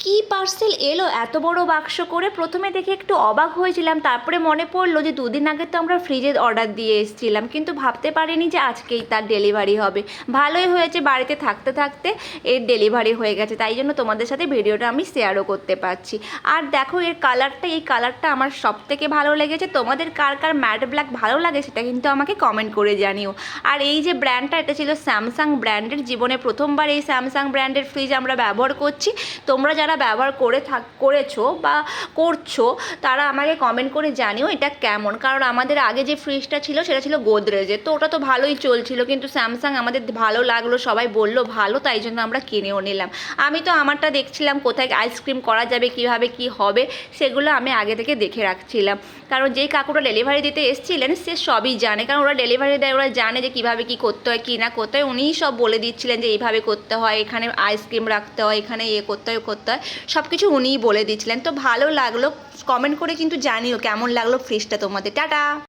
কি পার্সেল এলো এত বড় বাক্স করে! প্রথমে দেখে একটু অবাক হয়েছিলাম, তারপরে মনে পড়লো যে দুদিন আগে তো আমরা ফ্রিজে অর্ডার দিয়ে এসেছিলাম, কিন্তু ভাবতে পারিনি যে আজকেই তার ডেলিভারি হবে। ভালোই হয়েছে, বাড়িতে থাকতে থাকতে এর ডেলিভারি হয়ে গেছে, তাই জন্য তোমাদের সাথে ভিডিওটা আমি শেয়ারও করতে পারছি। আর দেখো এর কালারটা, এই কালারটা আমার সব থেকে ভালো লেগেছে। তোমাদের কার কার ম্যাট ব্ল্যাক ভালো লাগে সেটা কিন্তু আমাকে কমেন্ট করে জানিও। আর এই যে ব্র্যান্ডটা, এটা ছিল স্যামসাং ব্র্যান্ডের। জীবনে প্রথমবার এই স্যামসাং ব্র্যান্ডের ফ্রিজ আমরা ব্যবহার করছি। তোমরা যারা ব্যবহার করেছো বা করছো তারা আমাকে কমেন্ট করে জানিও এটা কেমন। কারণ আমাদের আগে যে ফ্রিজটা ছিল সেটা ছিল গোদরেজের, তো ওটা তো ভালোই চলছিল, কিন্তু স্যামসাং আমাদের ভালো লাগলো, সবাই বললো ভালো, তাই জন্য আমরা কিনেও নিলাম। আমি তো আমারটা দেখছিলাম কোথায় আইসক্রিম করা যাবে, কিভাবে কি হবে সেগুলো আমি আগে থেকে দেখে রাখছিলাম। কারণ যেই কাকুটা ডেলিভারি দিতে এসেছিলেন সে সবই জানে, কারণ ওরা ডেলিভারি দেয়, ওরা জানে যে কীভাবে কী করতে হয় কী না করতে হয়। উনিই সব বলে দিচ্ছিলেন যে এইভাবে করতে হয়, এখানে আইসক্রিম রাখতে হয়, এখানে করতে হয় সব কিছু উনিই বলে দিচ্ছিলেন। তো ভালো লাগলো, কমেন্ট করে কিন্তু জানিও কেমন লাগলো ফ্রিজটা তোমাদের। টাটা।